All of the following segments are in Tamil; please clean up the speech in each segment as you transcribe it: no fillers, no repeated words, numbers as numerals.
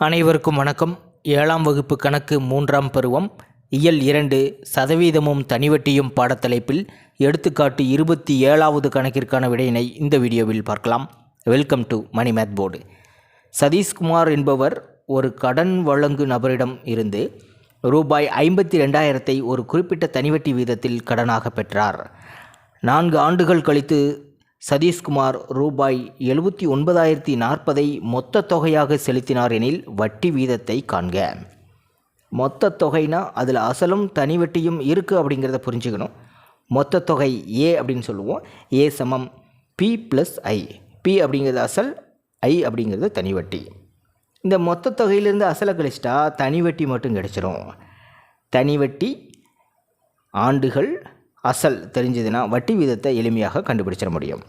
அனைவருக்கும் வணக்கம். 7ஆம் வகுப்பு கணக்கு 3ஆம் பருவம் இயல் 2 சதவீதமும் தனிவட்டியும் பாடத்தலைப்பில் எடுத்துக்காட்டு 27வது கணக்கிற்கான விடையினை இந்த வீடியோவில் பார்க்கலாம். Welcome to Mani math board. Satishkumar என்பவர் ஒரு கடன் வழங்கு நபரிடம் இருந்து ரூபாய் 52,000 ஒரு குறிப்பிட்ட தனிவட்டி வீதத்தில் கடனாக பெற்றார். 4 ஆண்டுகள் கழித்து சதீஷ்குமார் ரூபாய் 79,040 மொத்த தொகையாக செலுத்தினார் எனில் வட்டி வீதத்தை காண்க. மொத்த தொகைனா அதில் அசலும் தனி வட்டியும் இருக்குது அப்படிங்கிறத புரிஞ்சுக்கணும். மொத்த தொகை ஏ அப்படின்னு சொல்லுவோம். ஏ சமம் பி ப்ளஸ் ஐ. பி அப்படிங்கிறது அசல், ஐ அப்படிங்கிறது தனி வட்டி. இந்த மொத்த தொகையிலேருந்து அசலை கழிச்சிட்டா தனி வட்டி மட்டும் கிடைச்சிரும். தனி வட்டி, ஆண்டுகள், அசல் தெரிஞ்சதுன்னா வட்டி வீதத்தை எளிமையாக கண்டுபிடிச்சிட முடியும்.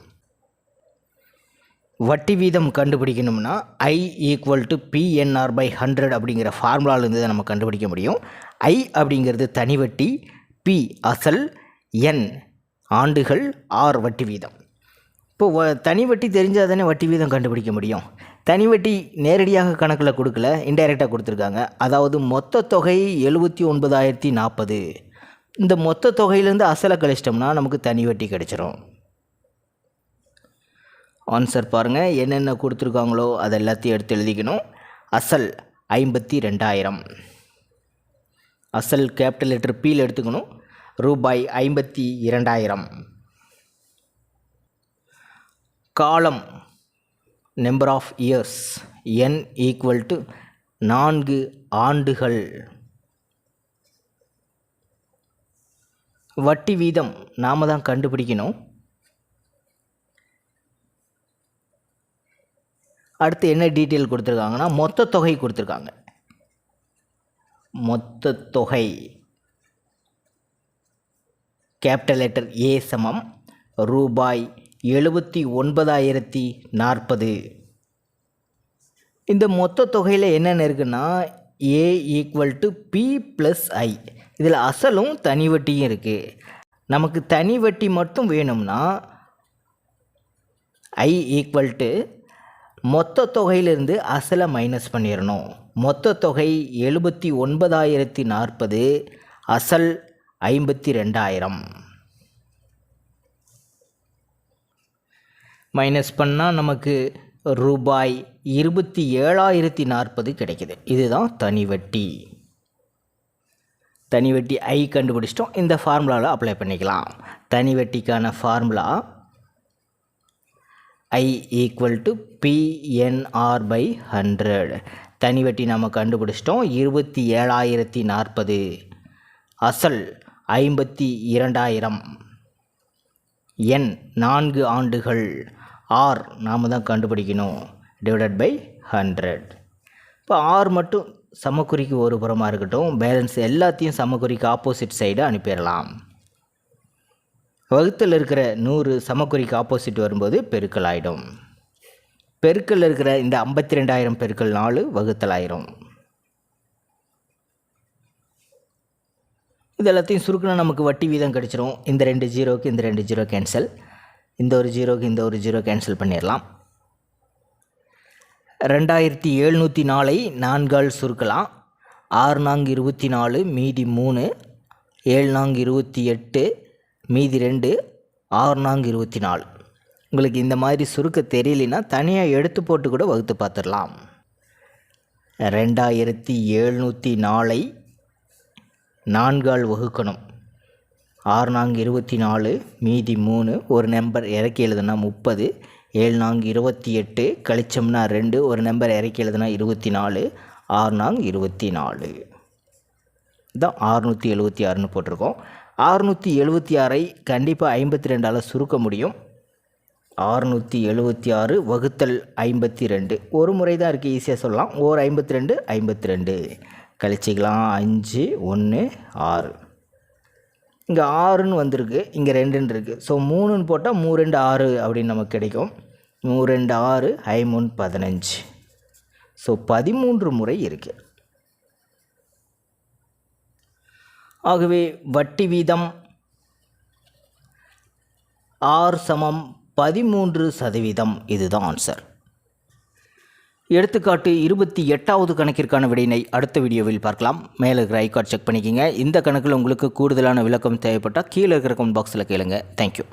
வட்டி வீதம் கண்டுபிடிக்கணும்னா I = PNR/100 அப்படிங்கிற ஃபார்முலாவிலேருந்து தான் நம்ம கண்டுபிடிக்க முடியும். I அப்படிங்கிறது தனி வட்டி, P அசல், N ஆண்டுகள், R வட்டி வீதம். இப்போது தனி வட்டி தெரிஞ்சால் தானே வட்டி வீதம் கண்டுபிடிக்க முடியும். தனி வட்டி நேரடியாக கணக்கில் கொடுக்கல, இன்டைரக்டாக கொடுத்துருக்காங்க. அதாவது மொத்த தொகை 79,040. இந்த மொத்த தொகையிலேருந்து அசலை கழிச்சிட்டோம்னா நமக்கு தனி வட்டி கிடைச்சிரும். ஆன்சர் பாருங்கள். என்னென்ன கொடுத்துருக்காங்களோ அதை எல்லாத்தையும் எடுத்து எழுதிக்கணும். அசல் 52,000. அசல் கேபிட்டல் லெட்டர் Pயில் எடுத்துக்கணும். ரூபாய் 52,000. காலம் நம்பர் ஆஃப் இயர்ஸ் N = 4 ஆண்டுகள். வட்டி வீதம் நாம் தான் கண்டுபிடிக்கணும். அடுத்து என்ன டீட்டெயில் கொடுத்துருக்காங்கன்னா மொத்த தொகை கொடுத்துருக்காங்க. மொத்த தொகை கேபிட்டல் லெட்டர் ஏ சமம் ரூபாய் 79,040. இந்த மொத்த தொகையில் என்னென்ன இருக்குன்னா ஏ = P ப்ளஸ் ஐ. இதில் அசலும் தனி வட்டியும் இருக்குது. நமக்கு தனி வட்டி மட்டும் வேணும்னா I = மொத்த தொகையிலிருந்து அசலை மைனஸ் பண்ணிடணும். மொத்த தொகை 79,040, அசல் 52,000. மைனஸ் பண்ணால் நமக்கு ரூபாய் 27,040 கிடைக்குது. இதுதான் தனி வட்டி. தனி வட்டி ஐ கண்டுபிடிச்சிட்டோம். இந்த ஃபார்முலாவில் அப்ளை பண்ணிக்கலாம். தனி வட்டிக்கான ஃபார்முலா I = PNR/100. தனி வட்டி நம்ம கண்டுபிடிச்சிட்டோம். 27,040. அசல் 52,000. N 4 ஆண்டுகள். R நாம் தான் கண்டுபிடிக்கணும். /100. இப்போ R மட்டும் சமக்குறிக்கு ஒரு புறமாக இருக்கட்டும். பேலன்ஸ் எல்லாத்தையும் சமக்குறிக்கு ஆப்போசிட் சைடு அனுப்பிடலாம். வகுத்தில் இருக்கிற 100 சமக்குறிக்கு ஆப்போசிட் வரும்போது பெருக்கல் ஆகிடும். பெருக்கல் இருக்கிற இந்த 52,000 பெருக்கல் 4 வகுத்தல் ஆயிரும். இது எல்லாத்தையும் சுருக்கினா நமக்கு வட்டி வீதம் கிடைச்சிரும். இந்த 2 ஜீரோக்கு இந்த 2 ஜீரோ கேன்சல், இந்த ஒரு ஜீரோக்கு இந்த ஒரு ஜீரோ கேன்சல் பண்ணிடலாம். 2,704 4ஆல் சுருக்கலாம். 6 4 24 மீதி 3, 7 4 28 மீதி 2, 6 4 24. உங்களுக்கு இந்த மாதிரி சுருக்க தெரியலனா தனியாக எடுத்து போட்டு கூட வகுத்து பார்த்துடலாம். 2,704 4ஆல் வகுக்கணும். 6 4 24 மீதி 3, ஒரு நம்பர் இறக்கி எழுதுனா 30, 7 4 28 கழிச்சோம்னா 2, ஒரு நம்பர் இறக்கி எழுதுனா 24, 6 4 24 தான் 676ன்னு போட்டிருக்கோம். 676ஐ கண்டிப்பாக 52ஆல் சுருக்க முடியும். 676 வகுத்தல் 52 ஒரு முறை தான் இருக்குது, ஈஸியாக சொல்லலாம். ஓர் 52 52 கழிச்சிக்கலாம். 5 1 6. இங்கே 6ன்னு வந்திருக்கு, இங்கே 2ன்னு இருக்குது. ஸோ 3ன்னு போட்டால் 3 2 6 அப்படின்னு நமக்கு கிடைக்கும். 3 2 6 5 3 15. ஸோ 13 முறை இருக்குது. ஆகவே வட்டி வீதம் R = 13%. இதுதான் ஆன்சர். எடுத்துக்காட்டு 28வது கணக்கிற்கான விடையினை அடுத்த வீடியோவில் பார்க்கலாம். மேலே இருக்கிற ஐகார்ட் செக் பண்ணிக்கிங்க. இந்த கணக்கில் உங்களுக்கு கூடுதலான விளக்கம் தேவைப்பட்டால் கீழே இருக்கிற கமெண்ட் பாக்ஸில் கேளுங்க. தேங்க்யூ.